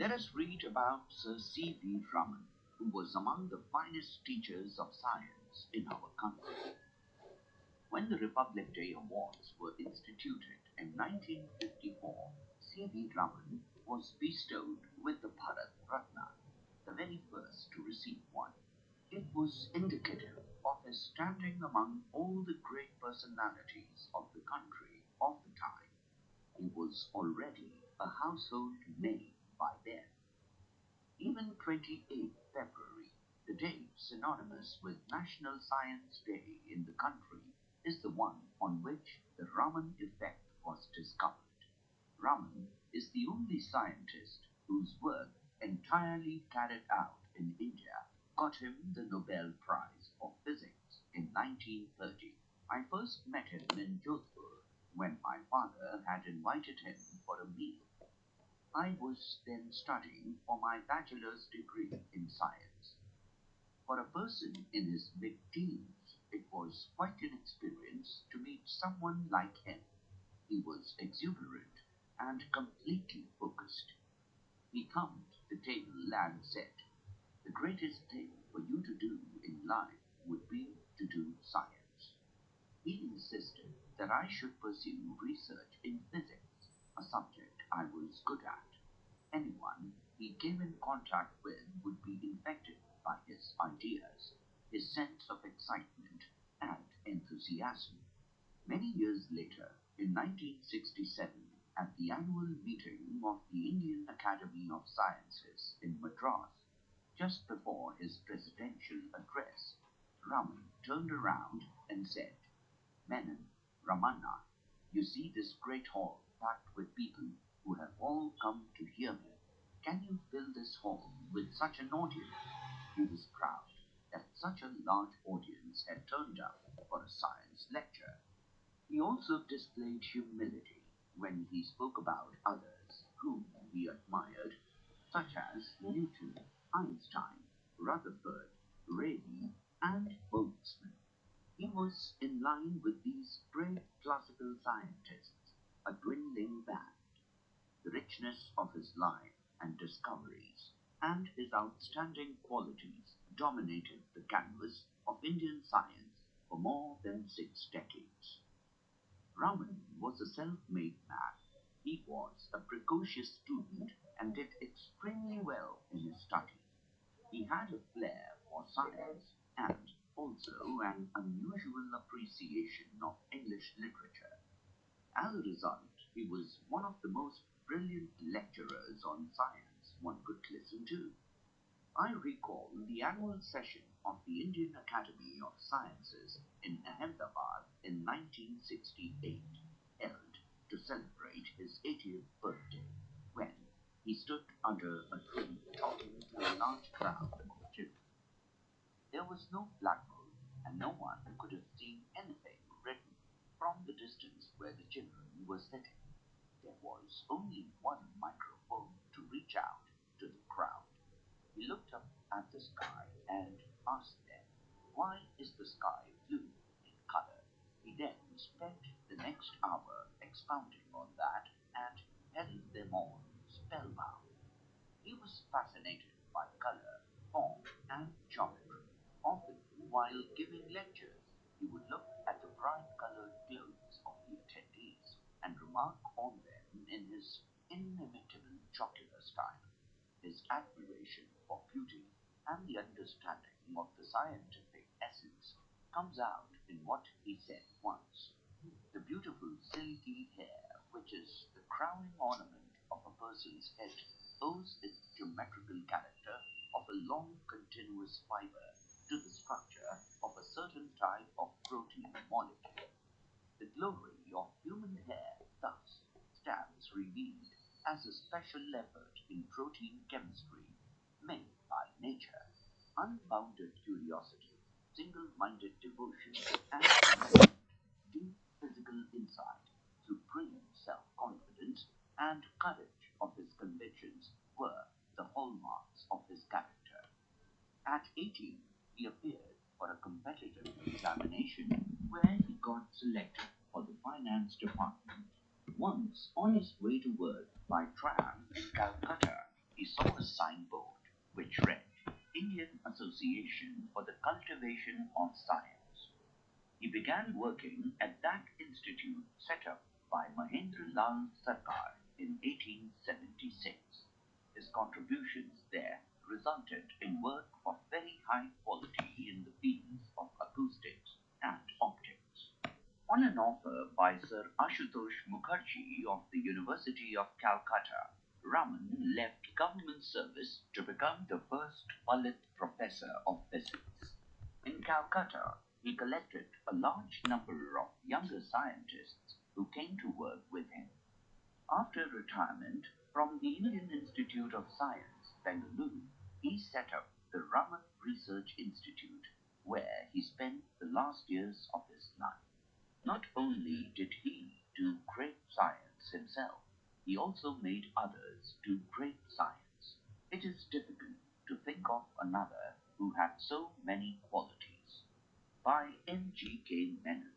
Let us read about Sir C.V. Raman, who was among the finest teachers of science in our country. When the Republic Day Awards were instituted in 1954, C.V. Raman was bestowed with the Bharat Ratna, the very first to receive one. It was indicative of his standing among all the great personalities of the country of the time. He was already a household name by then. Even 28th February, the date synonymous with National Science Day in the country, is the one on which the Raman effect was discovered. Raman is the only scientist whose work, entirely carried out in India, got him the Nobel Prize for Physics in 1930. I first met him in Jodhpur when my father had invited him for a meal. I was then studying for my bachelor's degree in science. For a person in his mid-teens, it was quite an experience to meet someone like him. He was exuberant and completely focused. He thumped the table and said, "The greatest thing for you to do in life would be to do science." He insisted that I should pursue research in physics, a subject I was good at. Anyone he came in contact with would be infected by his ideas, his sense of excitement and enthusiasm. Many years later, in 1967, at the annual meeting of the Indian Academy of Sciences in Madras, just before his presidential address, Raman turned around and said, "Menon, Ramanna, you see this great hall packed with people who have all come to hear me. Can you fill this hall with such an audience?" He was proud that such a large audience had turned up for a science lecture. He also displayed humility when he spoke about others whom he admired, such as Newton, Einstein, Rutherford, Rayleigh, and Boltzmann. He was in line with these great classical scientists, a dwindling band. The richness of his life and discoveries and his outstanding qualities dominated the canvas of Indian science for more than 6 decades. Raman was a self-made man. He was a precocious student and did extremely well in his studies. He had a flair for science and also an unusual appreciation of English literature. As a result, he was one of the most brilliant lecturers on science one could listen to. I recall the annual session of the Indian Academy of Sciences in Ahmedabad in 1968, held to celebrate his 80th birthday, when he stood under a tree talking to a large crowd of children. There was no blackboard, and no one could have seen anything written from the distance where the children were sitting. There was only one microphone to reach out to the crowd. He looked up at the sky and asked them, "Why is the sky blue in color?" He then spent the next hour expounding on that and held them all spellbound. He was fascinated by color, form, and geometry. Often, while giving lectures, he would look at the bright colored clothes of the attendees and remark on them in his inimitable jocular style. His admiration for beauty and the understanding of the scientific essence comes out in what he said once. The beautiful silky hair, which is the crowning ornament of a person's head, owes its geometrical character of a long continuous fiber to the structure of a certain type of protein molecule. The glory of human hair thus stands revealed as a special effort in protein chemistry made by nature. Unbounded curiosity, single-minded devotion, and deep physical insight, supreme self-confidence, and courage of his convictions were the hallmarks of his character. At 18, he appeared for a competitive examination where he got selected for the finance department. Once on his way to work by tram in Calcutta, he saw a signboard which read Indian Association for the Cultivation of Science. He began working at that institute set up by Mahendra Lal Sarkar in 1876. His contributions there resulted in work of very high quality in the fields of acoustics and optics. On an offer by Sir Ashutosh Mukherjee of the University of Calcutta, Raman left government service to become the first Palit Professor of Physics. In Calcutta, he collected a large number of younger scientists who came to work with him. After retirement from the Indian Institute of Science, Bengaluru, he set up the Raman Research Institute, where he spent the last years of his life. Not only did he do great science himself, he also made others do great science. It is difficult to think of another who had so many qualities. By M. G. K. Menon.